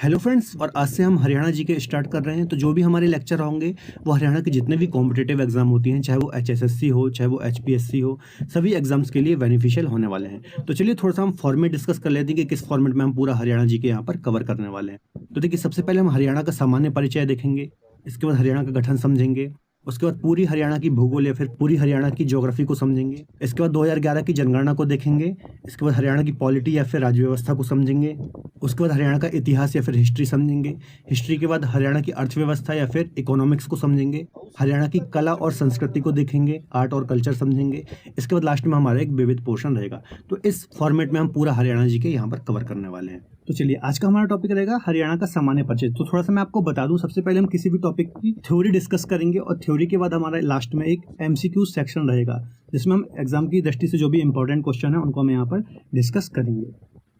Hello friends, और आज से हम हरियाणा जी के स्टार्ट कर रहे हैं। तो जो भी हमारे लेक्चर होंगे वो हरियाणा के जितने भी कॉम्पिटिटिव एग्जाम होती हैं, चाहे वो HSSC हो चाहे वो HPSC हो, सभी एग्जाम्स के लिए बेनिफिशियल होने वाले हैं। तो चलिए थोड़ा सा हम फॉर्मेट डिस्कस कर लेते हैं कि किस फॉर्मेट में हम पूरा हरियाणा जी के यहाँ पर कवर करने वाले हैं। तो देखिए, सबसे पहले हम हरियाणा का सामान्य परिचय देखेंगे, इसके बाद हरियाणा का गठन समझेंगे, उसके बाद पूरी हरियाणा की भूगोल या फिर पूरी हरियाणा की ज्योग्राफी को समझेंगे, इसके बाद 2011 की जनगणना को देखेंगे, इसके बाद हरियाणा की पॉलिटी या फिर राज्य व्यवस्था को समझेंगे, उसके बाद हरियाणा का इतिहास या फिर हिस्ट्री समझेंगे, हिस्ट्री के बाद हरियाणा की अर्थव्यवस्था या फिर इकोनॉमिक्स को समझेंगे, हरियाणा की कला और संस्कृति को देखेंगे, आर्ट और कल्चर समझेंगे, इसके बाद लास्ट में हमारा एक विविध पोर्शन रहेगा। तो इस फॉर्मेट में हम पूरा हरियाणा जी के यहाँ पर कवर करने वाले हैं। तो चलिए, आज का हमारा टॉपिक रहेगा हरियाणा का सामान्य परिचय। तो थोड़ा सा मैं आपको बता दूं, सबसे पहले हम किसी भी टॉपिक की थ्योरी डिस्कस करेंगे और थ्योरी के बाद हमारा लास्ट में एक MCQ सेक्शन रहेगा, जिसमें हम एग्जाम की दृष्टि से जो भी इंपॉर्टेंट क्वेश्चन है उनको हम यहाँ पर डिस्कस करेंगे।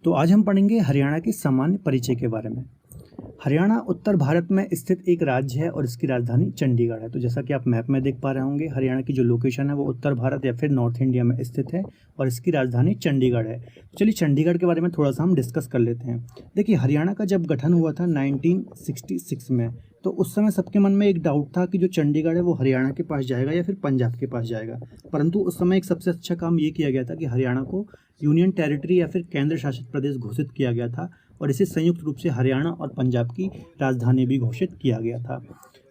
तो आज हम पढ़ेंगे हरियाणा के सामान्य परिचय के बारे में। हरियाणा उत्तर भारत में स्थित एक राज्य है और इसकी राजधानी चंडीगढ़ है। तो जैसा कि आप मैप में देख पा रहे होंगे, हरियाणा की जो लोकेशन है वो उत्तर भारत या फिर नॉर्थ इंडिया में स्थित है और इसकी राजधानी चंडीगढ़ है। चलिए, चंडीगढ़ के बारे में थोड़ा सा हम डिस्कस कर लेते हैं। देखिए, हरियाणा का जब गठन हुआ था 1966 में, तो उस समय सबके मन में एक डाउट था कि जो चंडीगढ़ है वो हरियाणा के पास जाएगा या फिर पंजाब के पास जाएगा। परंतु उस समय एक सबसे अच्छा काम ये किया गया था कि हरियाणा को यूनियन टेरिटरी या फिर केंद्र शासित प्रदेश घोषित किया गया था और इसे संयुक्त रूप से हरियाणा और पंजाब की राजधानी भी घोषित किया गया था।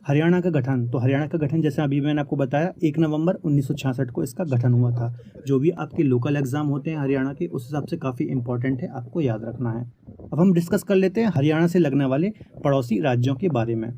हरियाणा का गठन, तो हरियाणा का गठन जैसे अभी मैंने आपको बताया 1 नवंबर 1966 को इसका गठन हुआ था। जो भी आपके लोकल एग्जाम होते हैं हरियाणा के, उस हिसाब से काफ़ी इंपॉर्टेंट है, आपको याद रखना है। अब हम डिस्कस कर लेते हैं हरियाणा से लगने वाले पड़ोसी राज्यों के बारे में।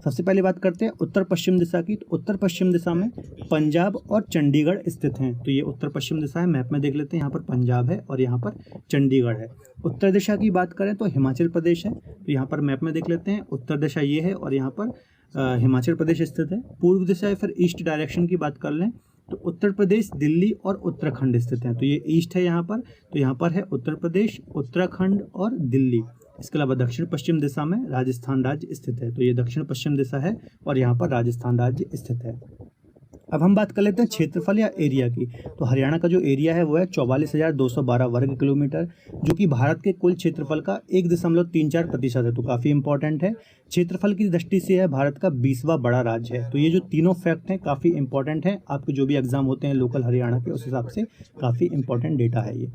सबसे पहले बात करते हैं उत्तर पश्चिम दिशा की। तो उत्तर पश्चिम दिशा में पंजाब और चंडीगढ़ स्थित हैं। तो ये उत्तर पश्चिम दिशा है, मैप में देख लेते हैं, यहाँ पर पंजाब है और यहाँ पर चंडीगढ़ है। उत्तर दिशा की बात करें तो हिमाचल प्रदेश है, तो यहाँ पर मैप में देख लेते हैं, उत्तर दिशा ये है और यहाँ पर हिमाचल प्रदेश स्थित है। पूर्व दिशा या फिर ईस्ट डायरेक्शन की बात कर लें तो उत्तर प्रदेश, दिल्ली और उत्तराखंड स्थित हैं। तो ये ईस्ट है यहाँ पर, तो यहाँ पर है उत्तर प्रदेश, उत्तराखंड और दिल्ली। इसके अलावा दक्षिण पश्चिम दिशा में राजस्थान राज्य स्थित है। तो ये दक्षिण पश्चिम दिशा है और यहाँ पर राजस्थान राज्य स्थित है। अब हम बात कर लेते हैं क्षेत्रफल या एरिया की। तो हरियाणा का जो एरिया है वो है 44,212 वर्ग किलोमीटर, जो कि भारत के कुल क्षेत्रफल का 1.34% है। तो काफ़ी इंपॉर्टेंट है। क्षेत्रफल की दृष्टि से है भारत का 20वां बड़ा राज्य है। तो ये जो तीनों फैक्ट हैं काफ़ी इंपॉर्टेंट है, आपके जो भी एग्जाम होते हैं लोकल हरियाणा के, उस हिसाब से काफ़ी इंपॉर्टेंट डेटा है ये।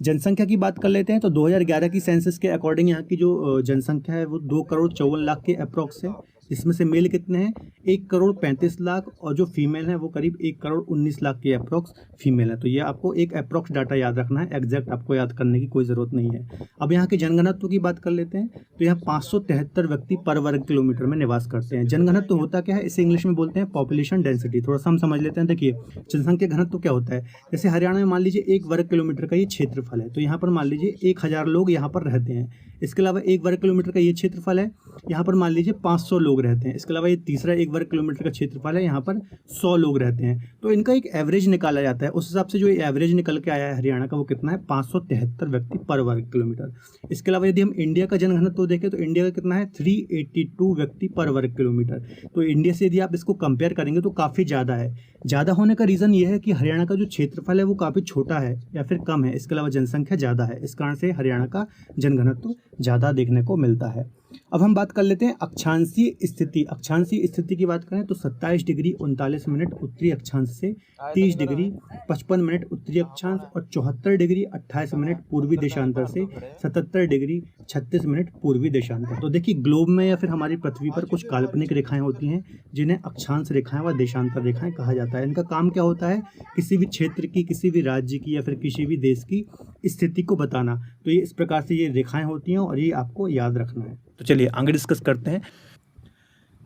जनसंख्या की बात कर लेते हैं तो 2011 की सेंसस के अकॉर्डिंग यहाँ की जो जनसंख्या है वो 2,54,00,000 के अप्रॉक्स है। इसमें से मेल कितने हैं? 1,35,00,000 और जो फीमेल है वो करीब 1,19,00,000 के अप्रॉक्स फीमेल है। तो ये आपको एक अप्रॉक्स डाटा याद रखना है, एग्जैक्ट आपको याद करने की कोई ज़रूरत नहीं है। अब यहाँ के जनघनत्व की बात कर लेते हैं तो यहाँ 573 व्यक्ति पर वर्ग किलोमीटर में निवास करते हैं। जनघनत्व होता क्या है, इसे इंग्लिश में बोलते हैं पॉपुलेशन डेंसिटी। थोड़ा सा हम समझ लेते हैं। देखिए, जनसंख्या घनत्व क्या होता है। जैसे हरियाणा में मान लीजिए 1 वर्ग किलोमीटर का ये क्षेत्रफल है, तो यहाँ पर मान लीजिए 1,000 लोग यहाँ पर रहते हैं। इसके अलावा 1 वर्ग किलोमीटर का ये क्षेत्रफल है, यहाँ पर मान लीजिए 500 लोग रहते हैं। इसके अलावा ये तीसरा 1 वर्ग किलोमीटर का क्षेत्रफल है, यहाँ पर 100 लोग रहते हैं। तो इनका एक एवरेज निकाला जाता है। उस हिसाब से जो एवरेज निकल के आया है हरियाणा का वो कितना है, 573 व्यक्ति पर वर्ग किलोमीटर। इसके अलावा यदि हम इंडिया का जनघनत्व देखें तो इंडिया का कितना है, 382 व्यक्ति पर वर्ग किलोमीटर। तो इंडिया से यदि आप इसको कंपेयर करेंगे तो काफ़ी ज़्यादा है। ज़्यादा होने का रीज़न ये है कि हरियाणा का जो क्षेत्रफल है वो काफ़ी छोटा है या फिर कम है। इसके अलावा जनसंख्या ज़्यादा है, इस कारण से हरियाणा का जनघनत्व ज़्यादा देखने को मिलता है। अब हम बात कर लेते हैं अक्षांशीय स्थिति। अक्षांशीय स्थिति की बात करें तो 27 डिग्री 39 मिनट उत्तरी अक्षांश से 30 डिग्री 55 मिनट उत्तरी अक्षांश और 74 डिग्री 28 मिनट पूर्वी देशांतर से 77 डिग्री 36 मिनट पूर्वी देशांतर। तो देखिए, ग्लोब में या फिर हमारी पृथ्वी पर कुछ काल्पनिक रेखाएं होती हैं जिन्हें अक्षांश रेखाएं व देशांतर रेखाएं कहा जाता है। इनका काम क्या होता है, किसी भी क्षेत्र की, किसी भी राज्य की या फिर किसी भी देश की स्थिति को बताना। तो ये इस प्रकार से ये रेखाएं होती हैं और ये आपको याद रखना है। तो चलिए आगे डिस्कस करते हैं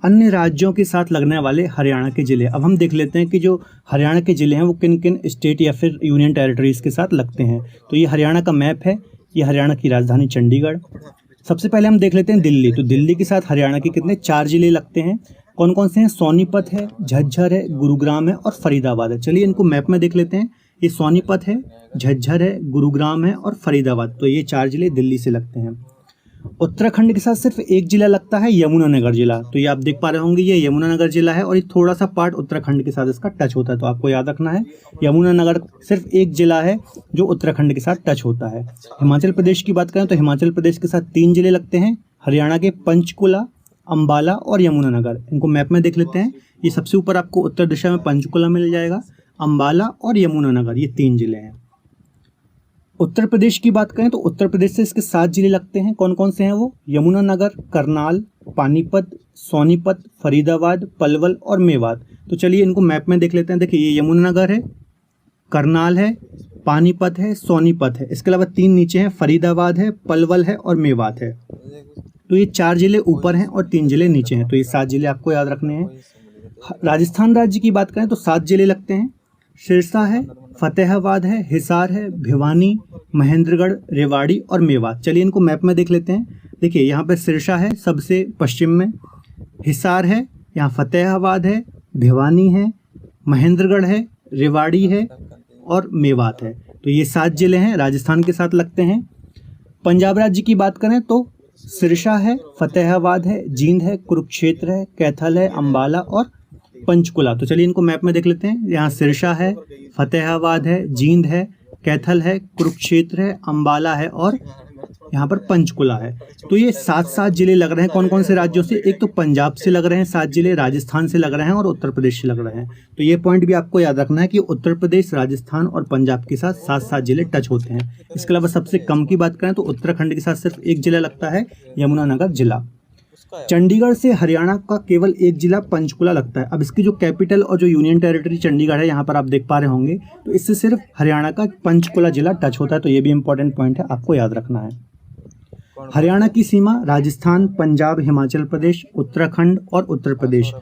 अन्य राज्यों के साथ लगने वाले हरियाणा के ज़िले। अब हम देख लेते हैं कि जो हरियाणा के ज़िले हैं वो किन किन स्टेट या फिर यूनियन टेरिटरीज़ के साथ लगते हैं। तो ये हरियाणा का मैप है, ये हरियाणा की राजधानी चंडीगढ़। सबसे पहले हम देख लेते हैं दिल्ली। तो दिल्ली के साथ हरियाणा के कितने 4 ज़िले लगते हैं। कौन कौन से हैं? सोनीपत है, झज्जर है, गुरुग्राम है और फरीदाबाद है। चलिए इनको मैप में देख लेते हैं। ये सोनीपत है, झज्जर है, गुरुग्राम है और फरीदाबाद। तो ये 4 ज़िले दिल्ली से लगते हैं। उत्तराखंड के साथ सिर्फ एक जिला लगता है, यमुनानगर जिला। तो ये आप देख पा रहे होंगे, ये यमुनानगर जिला है और ये थोड़ा सा पार्ट उत्तराखंड के साथ इसका टच होता है। तो आपको याद रखना है, यमुनानगर सिर्फ एक जिला है जो उत्तराखंड के साथ टच होता है। हिमाचल प्रदेश की बात करें तो हिमाचल प्रदेश के साथ 3 जिले लगते हैं, हरियाणा के पंचकुला, अंबाला और यमुनानगर। इनको मैप में देख लेते हैं। ये सबसे ऊपर आपको उत्तर दिशा में पंचकुला मिल जाएगा, अंबाला और यमुनानगर, ये 3 जिले हैं। उत्तर प्रदेश की बात करें तो उत्तर प्रदेश से इसके 7 जिले लगते हैं। कौन कौन से हैं वो? यमुनानगर, करनाल, पानीपत, सोनीपत, फरीदाबाद, पलवल और मेवात। तो चलिए इनको मैप में देख लेते हैं। देखिए, ये यमुनानगर है, करनाल है, पानीपत है, सोनीपत है। इसके अलावा 3 नीचे हैं, फरीदाबाद है, पलवल है और मेवात है। तो ये 4 जिले ऊपर हैं और 3 जिले नीचे हैं। तो ये 7 जिले आपको याद रखने हैं। राजस्थान राज्य की बात करें तो 7 जिले लगते हैं। सिरसा है, फतेहाबाद है, हिसार है, भिवानी, महेंद्रगढ़, रेवाड़ी और मेवात। चलिए इनको मैप में देख लेते हैं। देखिए, यहाँ पर सिरसा है सबसे पश्चिम में, हिसार है, यहाँ फतेहाबाद है, भिवानी है, महेंद्रगढ़ है, रेवाड़ी है और मेवात है। तो ये 7 जिले हैं, राजस्थान के साथ लगते हैं। पंजाब राज्य की बात करें तो सिरसा है, फतेहाबाद है, जींद है, कुरुक्षेत्र है, कैथल है, अंबाला और पंचकुला। तो चलिए इनको मैप में देख लेते हैं। यहाँ सिरसा है, फतेहाबाद है, जींद है, कैथल है, कुरुक्षेत्र है, अंबाला है और यहाँ पर पंचकुला है। तो ये 7 जिले लग रहे हैं। कौन कौन से राज्यों से? एक तो पंजाब से लग रहे हैं 7 जिले, राजस्थान से लग रहे हैं और उत्तर प्रदेश से लग रहे हैं। तो ये पॉइंट भी आपको याद रखना है कि उत्तर प्रदेश, राजस्थान और पंजाब के साथ 7 जिले टच होते हैं। इसके अलावा सबसे कम की बात करें तो उत्तराखंड के साथ सिर्फ 1 जिला लगता है, यमुनानगर जिला। चंडीगढ़ से हरियाणा का केवल 1 जिला पंचकुला लगता है। अब इसकी जो कैपिटल और जो यूनियन टेरिटरी चंडीगढ़ है, यहाँ पर आप देख पा रहे होंगे, तो इससे सिर्फ हरियाणा का पंचकुला जिला टच होता है। तो ये भी इंपॉर्टेंट पॉइंट है, आपको याद रखना है। हरियाणा की सीमा राजस्थान, पंजाब, हिमाचल प्रदेश, उत्तराखंड और उत्तर प्रदेश,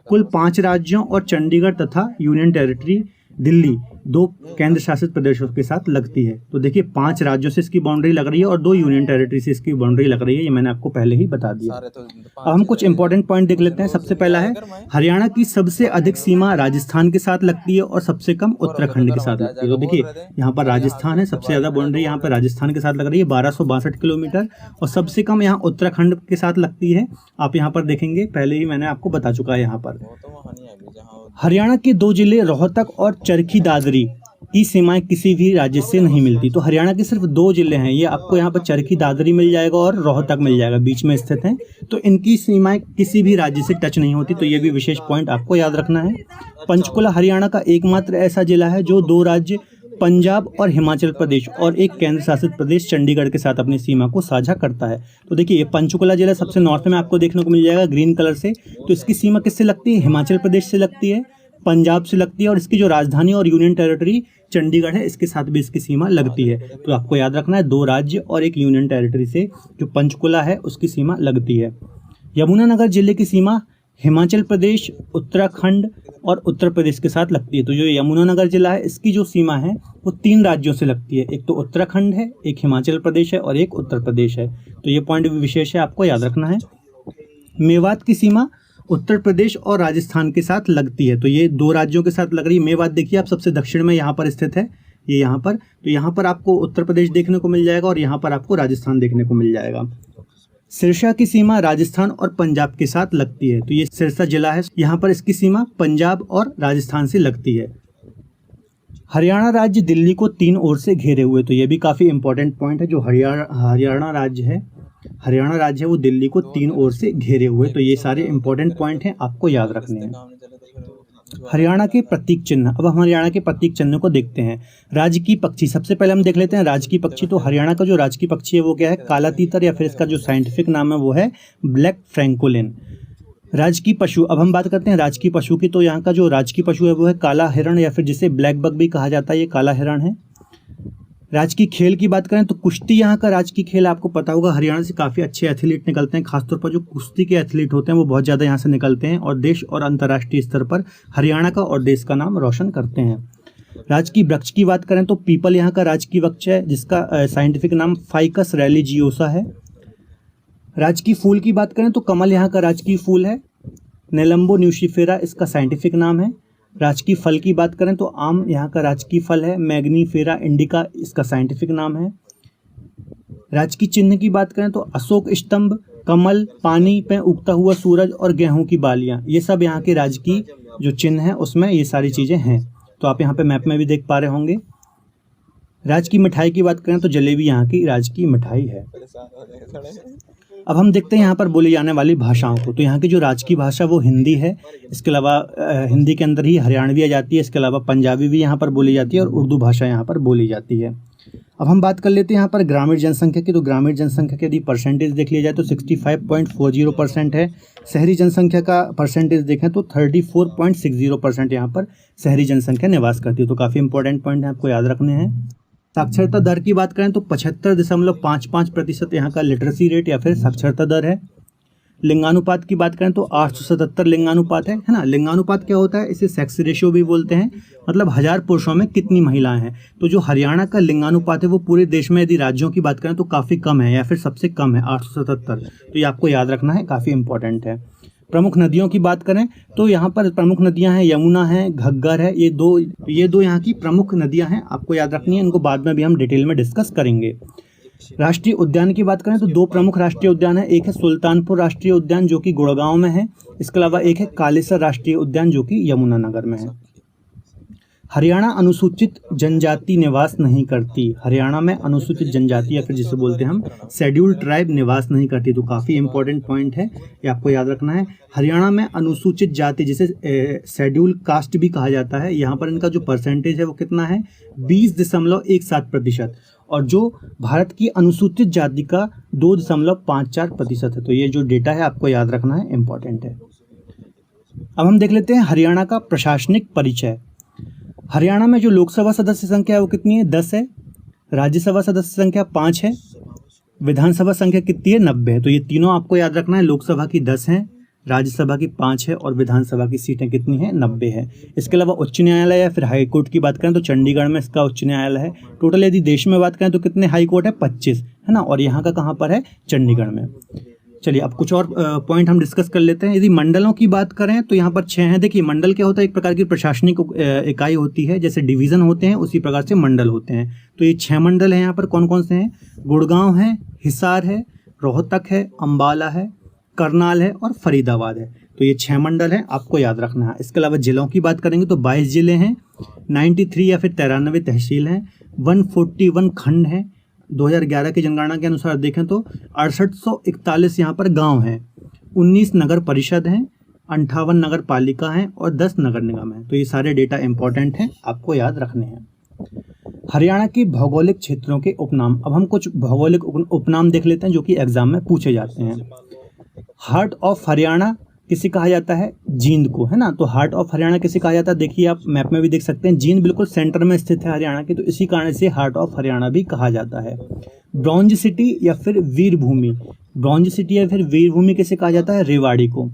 कुल 5 राज्यों और चंडीगढ़ तथा यूनियन टेरिटरी दिल्ली 2 केंद्र शासित प्रदेशों के साथ लगती है। तो देखिए, 5 राज्यों से इसकी बाउंड्री लग रही है और 2 यूनियन टेरिटरी से इसकी बाउंड्री लग रही है। ये मैंने आपको पहले ही बता दिया। अब हम कुछ इंपॉर्टेंट पॉइंट देख लेते हैं। सबसे पहला है, हरियाणा की सबसे अधिक सीमा राजस्थान के साथ लगती है और सबसे कम उत्तराखंड के साथ लगती है। तो देखिए, यहाँ पर राजस्थान है, सबसे ज्यादा बाउंड्री यहाँ पर राजस्थान के साथ लग रही है 1262 किलोमीटर, और सबसे कम यहाँ उत्तराखंड के साथ लगती है। आप यहाँ पर देखेंगे, पहले ही मैंने आपको बता चुका है। यहाँ पर हरियाणा के 2 जिले रोहतक और चरखी दादरी की सीमाएं किसी भी राज्य से नहीं मिलती। तो हरियाणा के सिर्फ 2 जिले हैं, ये आपको यहाँ पर चरखी दादरी मिल जाएगा और रोहतक मिल जाएगा, बीच में स्थित हैं। तो इनकी सीमाएं किसी भी राज्य से टच नहीं होती। तो ये भी विशेष पॉइंट आपको याद रखना है। पंचकुला हरियाणा का एकमात्र ऐसा जिला है जो 2 राज्य पंजाब और हिमाचल प्रदेश और 1 केंद्र शासित प्रदेश चंडीगढ़ के साथ अपनी सीमा को साझा करता है। तो देखिए, ये पंचकुला जिला सबसे नॉर्थ में आपको देखने को मिल जाएगा ग्रीन कलर से। तो इसकी सीमा किससे लगती है? हिमाचल प्रदेश से लगती है, पंजाब से लगती है, और इसकी जो राजधानी और यूनियन टेरिटरी चंडीगढ़ है, इसके साथ भी इसकी सीमा लगती है। तो आपको याद रखना है, 2 राज्य और 1 यूनियन टेरिटरी से जो पंचकुला है उसकी सीमा लगती है। यमुनानगर जिले की सीमा हिमाचल प्रदेश, उत्तराखंड और उत्तर प्रदेश के साथ लगती है। तो जो यमुनानगर जिला है, इसकी जो सीमा है वो 3 राज्यों से लगती है। एक तो उत्तराखंड है, एक हिमाचल प्रदेश है और एक उत्तर प्रदेश है। तो ये पॉइंट भी विशेष है, आपको याद रखना है। मेवात की सीमा उत्तर प्रदेश और राजस्थान के साथ लगती है। तो ये 2 राज्यों के साथ लग रही है। मेवात देखिए, आप सबसे दक्षिण में यहाँ पर स्थित है, ये यहाँ पर। तो यहाँ पर आपको उत्तर प्रदेश देखने को मिल जाएगा और यहाँ पर आपको राजस्थान देखने को मिल जाएगा। सिरसा की सीमा राजस्थान और पंजाब के साथ लगती है। तो ये सिरसा जिला है, यहाँ पर इसकी सीमा पंजाब और राजस्थान से लगती है। हरियाणा राज्य दिल्ली को 3 ओर से घेरे हुए। तो ये भी काफ़ी इंपॉर्टेंट पॉइंट है। जो हरियाणा राज्य है वो दिल्ली को 3 ओर से घेरे हुए। तो ये सारे इंपॉर्टेंट पॉइंट हैं, आपको याद रखने हैं। हरियाणा के प्रतीक चिन्ह। अब हम हरियाणा के प्रतीक चिन्ह को देखते हैं। राजकीय पक्षी, सबसे पहले हम देख लेते हैं राजकीय पक्षी। तो हरियाणा का जो राजकीय पक्षी है वो क्या है? काला तीतर, या फिर इसका जो साइंटिफिक नाम है वो है ब्लैक फ्रैंकोलिन। राजकीय पशु, अब हम बात करते हैं राजकीय पशु की। तो यहाँ का जो राजकीय पशु है वो है काला हिरण, या फिर जिसे ब्लैक बक भी कहा जाता है, ये काला हिरण है। राजकीय खेल की बात करें तो कुश्ती यहाँ का राजकीय खेल। आपको पता होगा, हरियाणा से काफ़ी अच्छे एथलीट निकलते हैं, खासतौर पर जो कुश्ती के एथलीट होते हैं वो बहुत ज़्यादा यहाँ से निकलते हैं और देश और अंतर्राष्ट्रीय स्तर पर हरियाणा का और देश का नाम रोशन करते हैं। राजकीय वृक्ष की बात करें तो पीपल यहाँ का राजकीय वृक्ष है, जिसका साइंटिफिक नाम फाइकस रेलिजियोसा है। राजकीय फूल की बात करें तो कमल यहाँ का राजकीय फूल है। नेलम्बो न्यूशिफेरा इसका साइंटिफिक नाम है। राजकीय फल की बात करें तो आम यहाँ का राजकीय फल है। मैग्नीफेरा इंडिका इसका साइंटिफिक नाम है। राजकीय चिन्ह की बात करें तो अशोक स्तंभ, कमल, पानी पे उगता हुआ सूरज और गेहूं की बालियां, ये सब यहाँ के राजकीय जो चिन्ह है उसमें ये सारी चीज़ें हैं। तो आप यहाँ पे मैप में भी देख पा रहे होंगे। राजकीय मिठाई की बात करें तो जलेबी यहाँ की राजकीय मिठाई है। अब हम देखते हैं यहाँ पर बोली जाने वाली भाषाओं को। तो यहाँ की जो राजकीय भाषा वो हिंदी है। इसके अलावा हिंदी के अंदर ही हरियाणवी आ जाती है। इसके अलावा पंजाबी भी यहाँ पर बोली जाती है और उर्दू भाषा यहाँ पर बोली जाती है। अब हम बात कर लेते हैं यहाँ पर ग्रामीण जनसंख्या की। तो ग्रामीण जनसंख्या की यदि परसेंटेज देख लिया जाए तो 65.40% है। शहरी जनसंख्या का परसेंटेज देखें तो 34.60% यहाँ पर शहरी जनसंख्या निवास करती है। तो काफ़ी इंपॉर्टेंट पॉइंट है, आपको याद रखने हैं। साक्षरता दर की बात करें तो 75.55% यहाँ का लिटरेसी रेट या फिर साक्षरता दर है। लिंगानुपात की बात करें तो 877 लिंगानुपात है ना। लिंगानुपात क्या होता है, इसे सेक्स रेशियो भी बोलते हैं, मतलब 1000 पुरुषों में कितनी महिलाएं हैं। तो जो हरियाणा का लिंगानुपात है वो पूरे देश में यदि राज्यों की बात करें तो काफ़ी कम है या फिर सबसे कम है 877। तो ये आपको याद रखना है, काफ़ी इंपॉर्टेंट है। प्रमुख नदियों की बात करें तो यहाँ पर प्रमुख नदियाँ हैं यमुना है, घग्गर है। ये दो यहाँ की प्रमुख नदियाँ हैं, आपको याद रखनी है। इनको बाद में भी हम डिटेल में डिस्कस करेंगे। राष्ट्रीय उद्यान की बात करें तो 2 प्रमुख राष्ट्रीय उद्यान है। एक है सुल्तानपुर राष्ट्रीय उद्यान जो कि गुड़गांव में है। इसके अलावा एक है कालेसर राष्ट्रीय उद्यान जो कि यमुनानगर में है। हरियाणा अनुसूचित जनजाति निवास नहीं करती। हरियाणा में अनुसूचित जनजाति या फिर जिसे बोलते हैं हम शेड्यूल्ड ट्राइब निवास नहीं करती। तो काफ़ी इंपॉर्टेंट पॉइंट है, ये आपको याद रखना है। हरियाणा में अनुसूचित जाति जिसे शेड्यूल कास्ट भी कहा जाता है, यहाँ पर इनका जो परसेंटेज है वो कितना है 20.17%। और जो भारत की अनुसूचित जाति का 2.54% है। तो ये जो डेटा है आपको याद रखना है, इंपॉर्टेंट है। अब हम देख लेते हैं हरियाणा का प्रशासनिक परिचय। हरियाणा में जो लोकसभा सदस्य संख्या है वो कितनी है 10 है। राज्यसभा सदस्य संख्या 5 है। विधानसभा संख्या कितनी है 90 है। तो ये तीनों आपको याद रखना है। लोकसभा की 10 है, राज्यसभा की 5 है और विधानसभा की सीटें कितनी हैं 90 है। इसके अलावा उच्च न्यायालय या फिर हाई कोर्ट की बात करें तो चंडीगढ़ में इसका उच्च न्यायालय है। टोटल यदि देश में बात करें तो कितने हाई कोर्ट है 25 है ना। और यहाँ का कहाँ पर है चंडीगढ़ में। चलिए अब कुछ और पॉइंट हम डिस्कस कर लेते हैं। यदि मंडलों की बात करें तो यहाँ पर 6 हैं। देखिए मंडल क्या होता है, एक प्रकार की प्रशासनिक इकाई होती है। जैसे डिवीज़न होते हैं उसी प्रकार से मंडल होते हैं। तो ये 6 मंडल हैं यहाँ पर। कौन कौन से हैं, गुड़गांव है, हिसार है, रोहतक है, अम्बाला है, करनाल है और फरीदाबाद है। तो ये 6 मंडल हैं, आपको याद रखना है। इसके अलावा जिलों की बात करेंगे तो 22 जिले हैं, 93 या फिर 93 तहसील हैं, 141 खंड हैं। 2011 की जनगणना के अनुसार देखें तो 6841 यहाँ पर गांव हैं, 19 नगर परिषद हैं, 58 नगर पालिका हैं और 10 नगर निगम हैं। तो ये सारे डेटा इंपॉर्टेंट हैं, आपको याद रखने हैं। हरियाणा की भौगोलिक क्षेत्रों के उपनाम। अब हम कुछ भौगोलिक उपनाम देख लेते हैं जो कि एग्जाम में पूछे जाते हैं। हार्ट ऑफ हरियाणा किसे कहा जाता है, जींद को, है ना। तो हार्ट ऑफ हरियाणा किसे कहा जाता है, देखिए आप मैप में भी देख सकते हैं, जींद बिल्कुल सेंटर में स्थित है हरियाणा की। तो इसी कारण से हार्ट ऑफ हरियाणा भी कहा जाता है। ब्रॉन्ज सिटी या फिर वीर भूमि, ब्रॉन्ज सिटी या फिर वीर भूमि किसे कहा जाता है, रेवाड़ी को।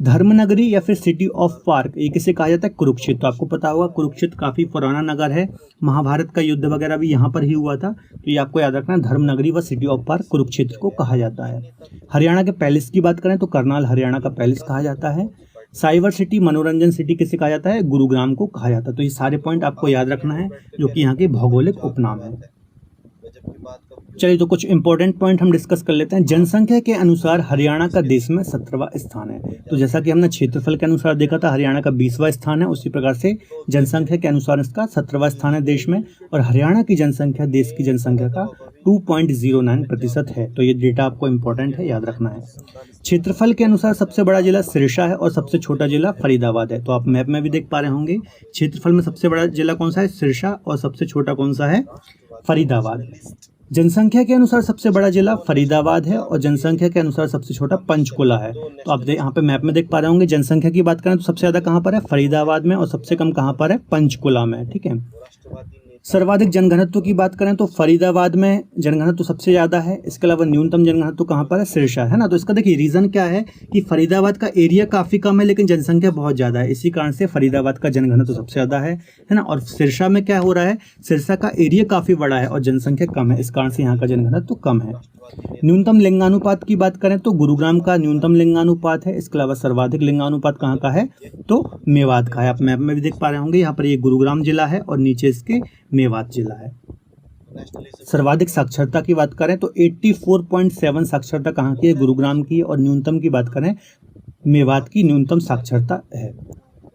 धर्मनगरी या फिर सिटी ऑफ पार्क, ये किसे कहा जाता है, कुरुक्षेत्र। तो आपको पता होगा कुरुक्षेत्र काफ़ी पुराना नगर है, महाभारत का युद्ध वगैरह भी यहाँ पर ही हुआ था। तो ये आपको याद रखना है, धर्मनगरी व सिटी ऑफ पार्क कुरुक्षेत्र को कहा जाता है। हरियाणा के पैलेस की बात करें तो करनाल हरियाणा का पैलेस कहा जाता है। साइबर सिटी, मनोरंजन सिटी किसे कहा जाता है, गुरुग्राम को कहा जाता है। तो ये सारे पॉइंट आपको याद रखना है जो कि यहाँ के भौगोलिक उपनाम है। चलिए तो कुछ इंपॉर्टेंट पॉइंट हम डिस्कस कर लेते हैं। जनसंख्या के अनुसार हरियाणा का देश में 17वां स्थान है। तो जैसा कि हमने क्षेत्रफल के अनुसार देखा था हरियाणा का 20वां स्थान है, उसी प्रकार से जनसंख्या के अनुसार इसका 17वां स्थान है देश में। और हरियाणा की जनसंख्या देश की जनसंख्या का 2.09% है। तो ये डेटा आपको इंपॉर्टेंट है, याद रखना है। क्षेत्रफल के अनुसार सबसे बड़ा जिला सिरसा है और सबसे छोटा जिला फरीदाबाद है। तो आप मैप में भी देख पा रहे होंगे, क्षेत्रफल में सबसे बड़ा जिला कौन सा है, सिरसा, और सबसे छोटा कौन सा है, फरीदाबाद। जनसंख्या के अनुसार सबसे बड़ा जिला फरीदाबाद है और जनसंख्या के अनुसार सबसे छोटा पंचकुला है। तो आप यहाँ पे मैप में देख पा रहे होंगे, जनसंख्या की बात करें तो सबसे ज़्यादा कहाँ पर है, फरीदाबाद में, और सबसे कम कहाँ पर है, पंचकुला में। ठीक है। सर्वाधिक जनघनत्व की बात करें तो फरीदाबाद में जनघनत्व सबसे ज़्यादा है। इसके अलावा न्यूनतम जनघनत्व कहाँ पर है, सिरसा, है ना। तो इसका देखिए रीज़न क्या है कि फरीदाबाद का एरिया काफ़ी कम है लेकिन जनसंख्या बहुत ज़्यादा है, इसी कारण से फरीदाबाद का जनघनत्व सबसे ज़्यादा है ना। और सिरसा में क्या हो रहा है, सिरसा का एरिया काफ़ी बड़ा है और जनसंख्या कम है, इस कारण से यहाँ का जनघनत्व कम है। न्यूनतम लिंगानुपात की बात करें तो गुरुग्राम का न्यूनतम लिंगानुपात है। इसके अलावा सर्वाधिक लिंगानुपात कहाँ का है, तो मेवात का है। आप मैप में भी देख पा रहे होंगे, यहाँ पर ये गुरुग्राम जिला है और नीचे इसके मेवात जिला है। सर्वाधिक साक्षरता की बात करें तो 84.7 साक्षरता कहाँ की है, गुरुग्राम की, और न्यूनतम की बात करें मेवात की न्यूनतम साक्षरता है।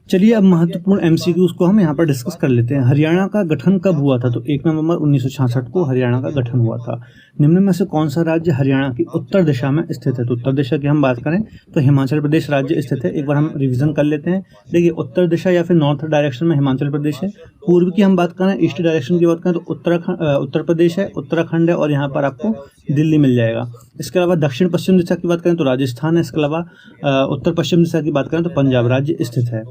चलिए अब महत्वपूर्ण एमसीक्यूज को हम यहाँ पर डिस्कस कर लेते हैं। हरियाणा का गठन कब हुआ था? तो 1 नवंबर 1966 को हरियाणा का गठन हुआ था। निम्न में से कौन सा राज्य हरियाणा की उत्तर दिशा में स्थित है? तो उत्तर दिशा की हम बात करें तो हिमाचल प्रदेश राज्य स्थित है। एक बार हम रिवीजन कर लेते हैं। देखिए, उत्तर दिशा या फिर नॉर्थ डायरेक्शन में हिमाचल प्रदेश है। पूर्व की हम बात करें, ईस्ट डायरेक्शन की बात करें तो उत्तर प्रदेश है, उत्तराखंड है और यहाँ पर आपको दिल्ली मिल जाएगा। इसके अलावा दक्षिण पश्चिम दिशा की बात करें तो राजस्थान है। इसके अलावा उत्तर पश्चिम दिशा की बात करें तो पंजाब राज्य स्थित है।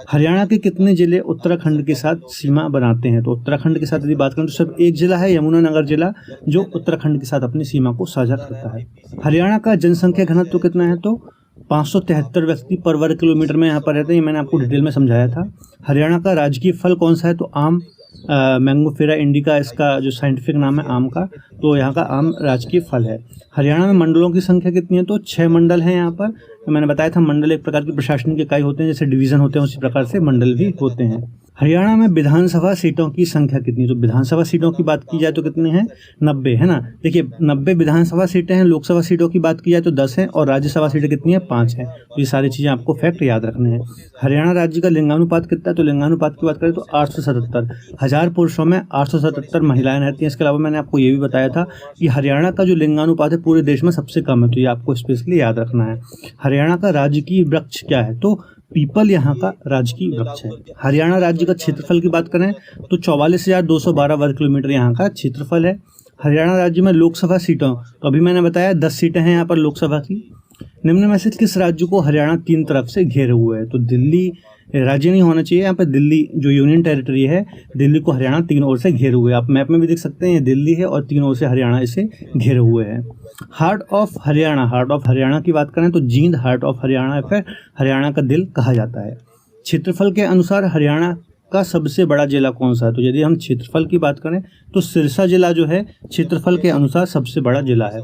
हरियाणा के कितने जिले उत्तराखंड के साथ सीमा बनाते हैं? तो उत्तराखंड के साथ यदि बात करें तो सिर्फ एक जिला है, यमुनानगर जिला, जो उत्तराखंड के साथ अपनी सीमा को साझा करता है। हरियाणा का जनसंख्या घनत्व कितना है? तो 573 व्यक्ति पर वर्ग किलोमीटर में यहाँ पर रहते हैं। ये मैंने आपको डिटेल में समझाया था। हरियाणा का राजकीय फल कौन सा है? तो आम, मैंगोफेरा इंडिका इसका जो साइंटिफिक नाम है आम का। तो यहाँ का आम राजकीय फल है। हरियाणा में मंडलों की संख्या कितनी है? तो 6 मंडल हैं यहाँ पर। तो मैंने बताया था मंडल एक प्रकार की प्रशासनिक इकाई होते हैं, जैसे डिवीजन होते हैं उसी प्रकार से मंडल भी होते हैं। हरियाणा में विधानसभा सीटों की संख्या कितनी? तो विधानसभा सीटों की बात की जाए तो कितनी है? 90 है ना। देखिए, 90 विधानसभा सीटें हैं। लोकसभा सीटों की बात की जाए तो 10 है और राज्यसभा सीटें कितनी है? 5 है। तो ये सारी चीज़ें आपको फैक्ट याद रखने हैं। हरियाणा राज्य का लिंगानुपात कितना है? तो लिंगानुपात की बात करें तो 877। 1000 पुरुषों में 877 महिलाएं रहती हैं। इसके अलावा मैंने आपको ये भी बताया था कि हरियाणा का जो लिंगानुपात है पूरे देश में सबसे कम है। तो ये आपको स्पेशली याद रखना है। हरियाणा का राजकीय वृक्ष क्या है? तो पीपल यहाँ का राजकीय वृक्ष है। हरियाणा राज्य का क्षेत्रफल की बात करें तो 44,212 वर्ग किलोमीटर यहाँ का क्षेत्रफल है। हरियाणा राज्य में लोकसभा सीटों, तो अभी मैंने बताया 10 सीटें हैं यहाँ पर लोकसभा की। निम्न में से किस राज्य को हरियाणा 3 तरफ से घेरे हुए है? तो दिल्ली राज्य नहीं होना चाहिए यहाँ पर। दिल्ली जो यूनियन टेरिटरी है, दिल्ली को हरियाणा 3 ओर से घेरे हुए है। आप मैप में भी देख सकते हैं, ये दिल्ली है और 3 ओर से हरियाणा इसे घेरे हुए है। Heart of Haryana, heart of Haryana की बात करें तो जींद हार्ट ऑफ हरियाणा, फिर हरियाणा का दिल कहा जाता है। क्षेत्रफल के अनुसार हरियाणा का सबसे बड़ा जिला कौन सा है? तो यदि हम क्षेत्रफल की बात करें तो सिरसा जिला जो है क्षेत्रफल के अनुसार सबसे बड़ा जिला है।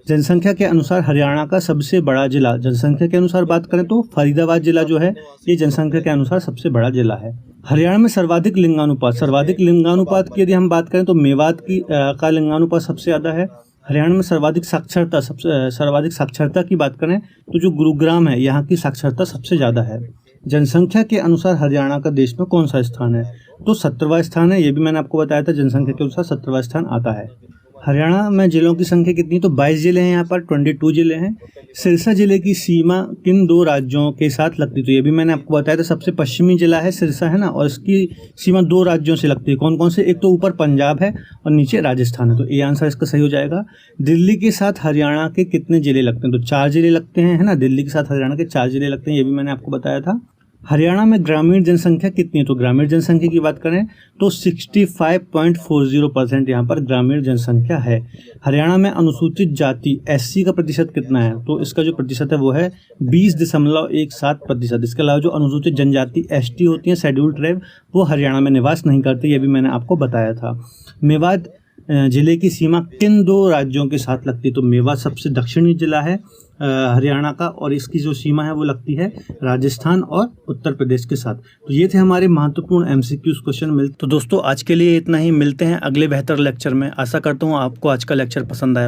जनसंख्या के अनुसार हरियाणा का सबसे बड़ा जिला, जनसंख्या के अनुसार बात करें तो फरीदाबाद जिला जो है ये जनसंख्या के अनुसार सबसे बड़ा जिला है। हरियाणा में सर्वाधिक लिंगानुपात की यदि हम बात करें तो मेवात का लिंगानुपात सबसे ज़्यादा है। हरियाणा में सर्वाधिक साक्षरता की बात करें तो जो गुरुग्राम है यहाँ की साक्षरता सबसे ज़्यादा है। जनसंख्या के अनुसार हरियाणा का देश में कौन सा स्थान है? तो 17वां स्थान है। ये भी मैंने आपको बताया था, जनसंख्या के अनुसार 17वां स्थान आता है। हरियाणा में जिलों की संख्या कितनी? तो 22 जिले हैं यहाँ पर, 22 जिले हैं। सिरसा जिले की सीमा किन 2 राज्यों के साथ लगती? तो ये भी मैंने आपको बताया था, सबसे पश्चिमी जिला है सिरसा, है ना, और इसकी सीमा 2 राज्यों से लगती है। कौन कौन से? एक तो ऊपर पंजाब है और नीचे राजस्थान है। तो ये आंसर इसका सही हो जाएगा। दिल्ली के साथ हरियाणा के कितने जिले लगते हैं? तो 4 जिले लगते हैं, है ना। दिल्ली के साथ हरियाणा के 4 जिले लगते हैं, ये भी मैंने आपको बताया था। हरियाणा में ग्रामीण जनसंख्या कितनी है? तो ग्रामीण जनसंख्या की बात करें तो 65.40% यहाँ पर ग्रामीण जनसंख्या है। हरियाणा में अनुसूचित जाति SC का प्रतिशत कितना है? तो इसका जो प्रतिशत है वो है 20.17%। इसके अलावा जो अनुसूचित जनजाति ST होती हैं, शेड्यूल्ड ट्राइब, वो हरियाणा में निवास नहीं करती। ये भी मैंने आपको बताया था। मेवात जिले की सीमा किन 2 राज्यों के साथ लगती है? तो मेवात सबसे दक्षिणी जिला है हरियाणा का, और इसकी जो सीमा है वो लगती है राजस्थान और उत्तर प्रदेश के साथ। तो ये थे हमारे महत्वपूर्ण MCQs क्वेश्चन। तो दोस्तों आज के लिए इतना ही, मिलते हैं अगले बेहतर लेक्चर में। आशा करता हूँ आपको आज का लेक्चर पसंद आया।